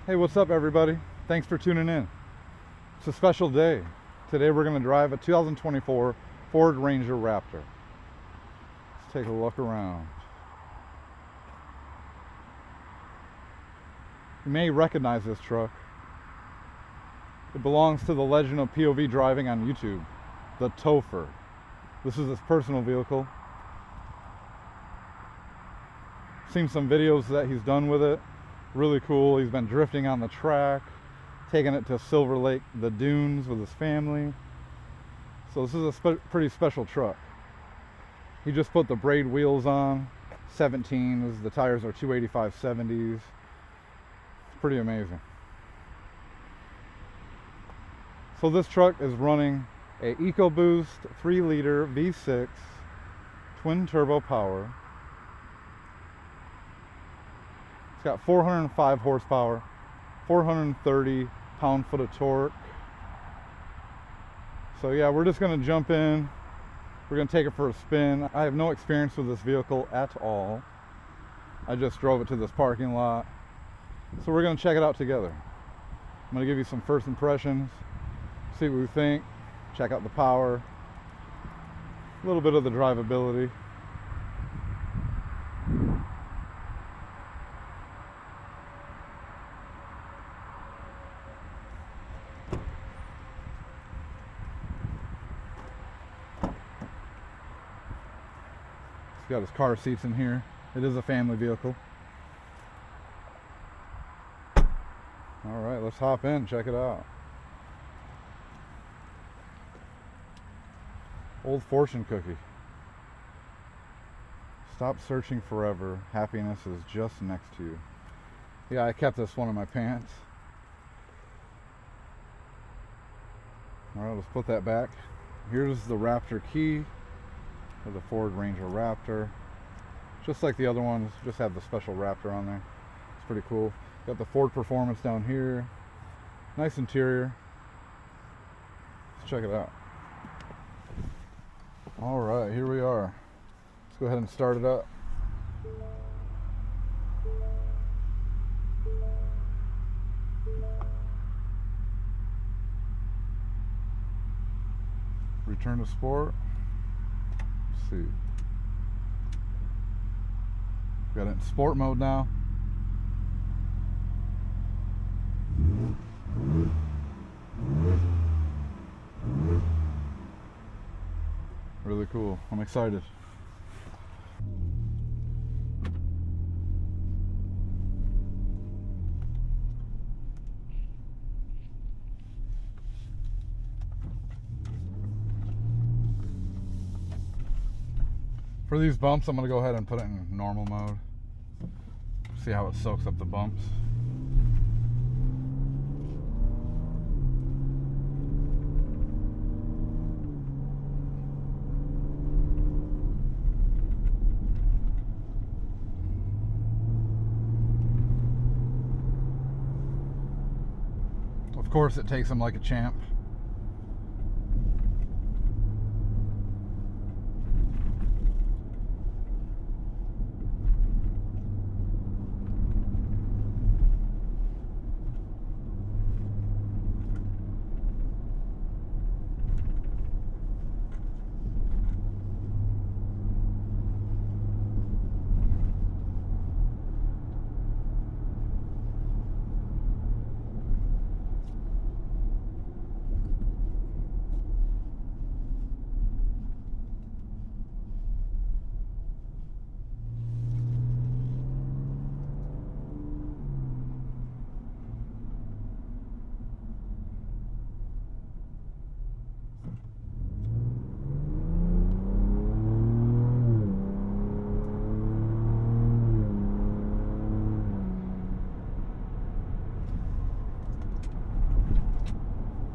Hey, what's up everybody? Thanks for tuning in. It's a special day. Today we're going to drive a 2024 Ford Ranger Raptor. Let's take a look around. You may recognize this truck. It belongs to the legend of POV driving on YouTube, the Toughbed. This is his personal vehicle. Seen some videos that he's done with it. Really cool. He's been drifting on the track, taking it to Silver Lake, the dunes with his family. So this is a pretty special truck. He just put the braid wheels on, 17s. The tires are 285 70s. It's pretty amazing. So this truck is running a EcoBoost 3-liter V6 twin turbo power. It's got 405 horsepower, 430 pound-foot of torque. So yeah, we're just going to jump in. We're going to take it for a spin. I have no experience with this vehicle at all. I just drove it to this parking lot. So we're going to check it out together. I'm going to give you some first impressions, see what we think, check out the power, a little bit of the drivability. He's got his car seats in here. It is a family vehicle. All right, let's hop in, check it out. Old fortune cookie. Stop searching forever. Happiness is just next to you. Yeah, I kept this one in my pants. All right, let's put that back. Here's the Raptor key for the Ford Ranger Raptor. Just like the other ones, just have the special Raptor on there. It's pretty cool. Got the Ford Performance down here. Nice interior. Let's check it out. All right, here we are. Let's go ahead and start it up. Return to sport. Let's see. Got it in sport mode now. Really cool. I'm excited. For these bumps, I'm going to go ahead and put it in normal mode. See how it soaks up the bumps. Of course, it takes them like a champ.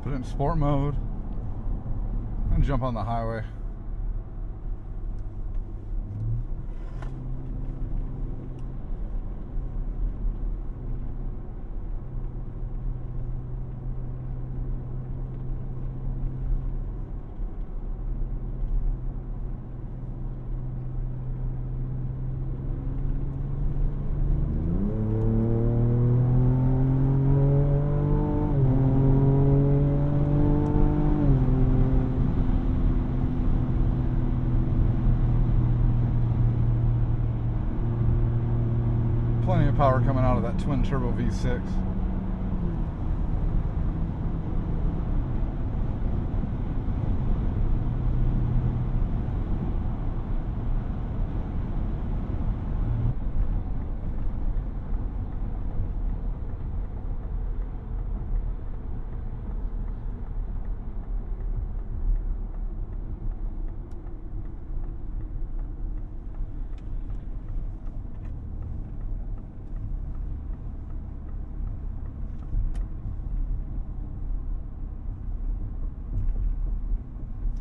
Put it in sport mode and jump on the highway. Plenty of power coming out of that twin turbo V6.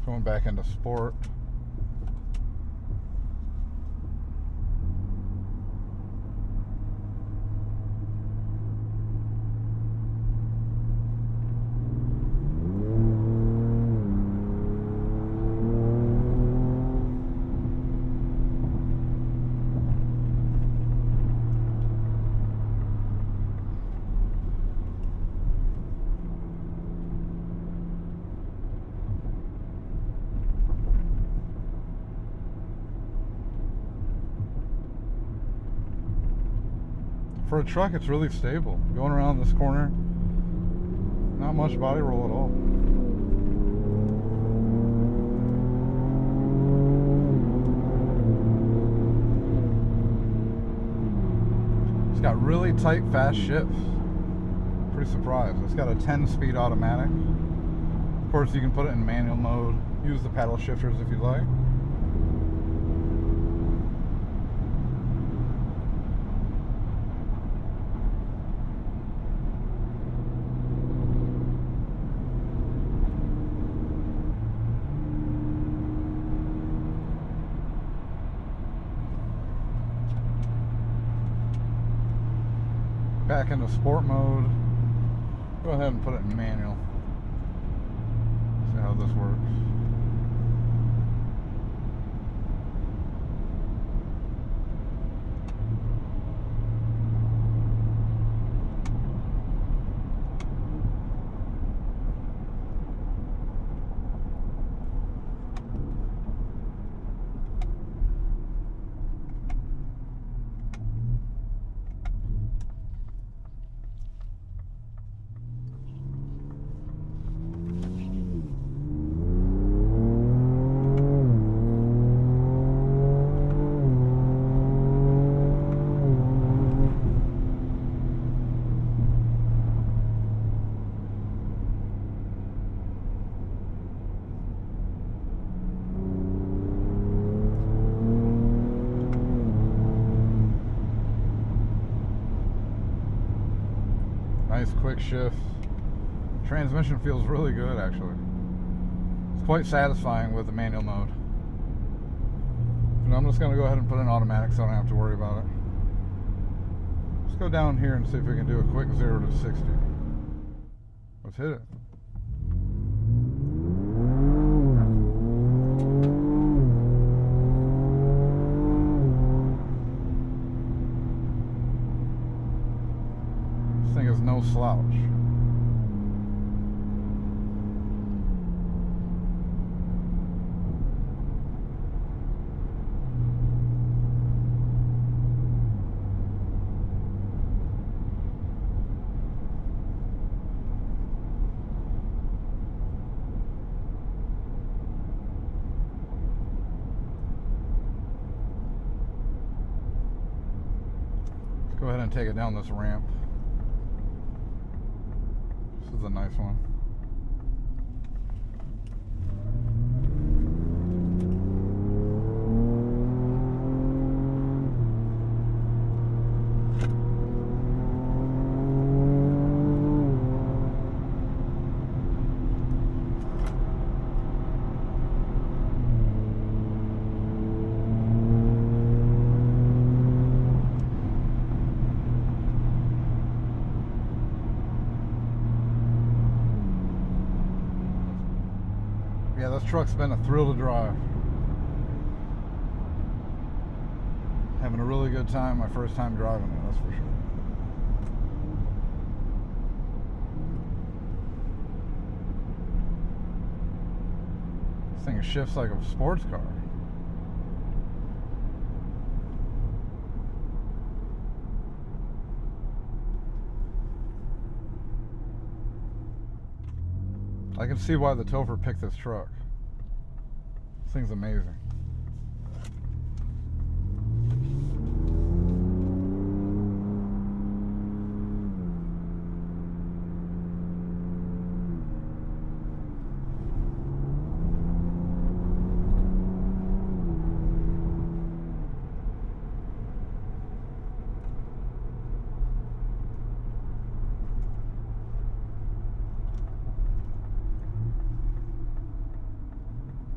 Going back into sport. For a truck, it's really stable. Going around this corner, not much body roll at all. It's got really tight, fast shifts. Pretty surprised. It's got a 10-speed automatic. Of course, you can put it in manual mode. Use the paddle shifters if you'd like. Back into sport mode. Go ahead and put it in manual. See how this works. Nice quick shift. Transmission feels really good actually. It's quite satisfying with the manual mode. And I'm just going to go ahead and put in automatic so I don't have to worry about it. Let's go down here and see if we can do a quick 0 to 60. Let's hit it. This thing is no slouch. Go ahead and take it down this ramp. This is a nice one. Yeah, this truck's been a thrill to drive. Having a really good time my first time driving it, that's for sure. This thing shifts like a sports car. I can see why the Topher picked this truck. This thing's amazing.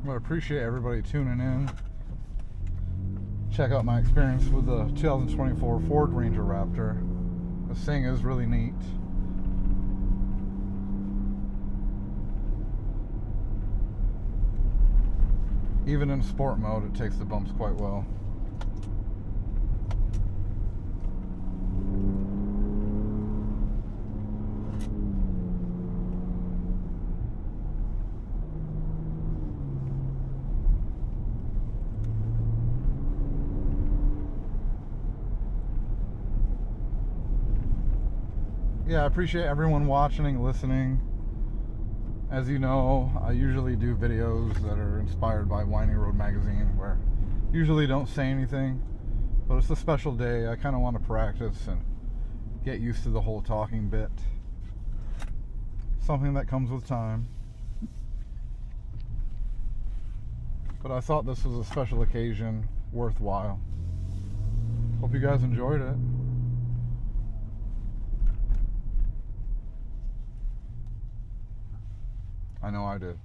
I appreciate everybody tuning in. Check out my experience with the 2024 Ford Ranger Raptor. This thing is really neat. Even in sport mode, it takes the bumps quite well. Yeah, I appreciate everyone watching and listening. As you know, I usually do videos that are inspired by Winding Road magazine, where I usually don't say anything, but it's a special day. I kind of want to practice and get used to the whole talking bit. Something that comes with time. But I thought this was a special occasion, worthwhile. Hope you guys enjoyed it. I know I did.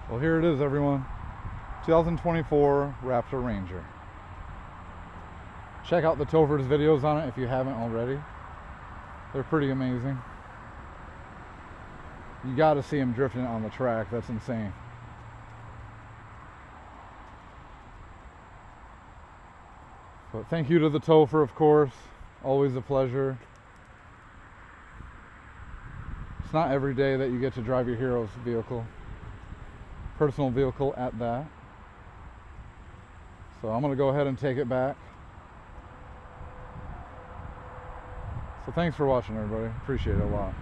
Well, here it is, everyone. 2024 Raptor Ranger. Check out the Topher's videos on it if you haven't already. They're pretty amazing. You got to see him drifting on the track. That's insane. But thank you to the Topher, of course. Always a pleasure. It's not every day that you get to drive your hero's vehicle. Personal vehicle at that. So I'm going to go ahead and take it back. So thanks for watching, everybody. Appreciate it a lot.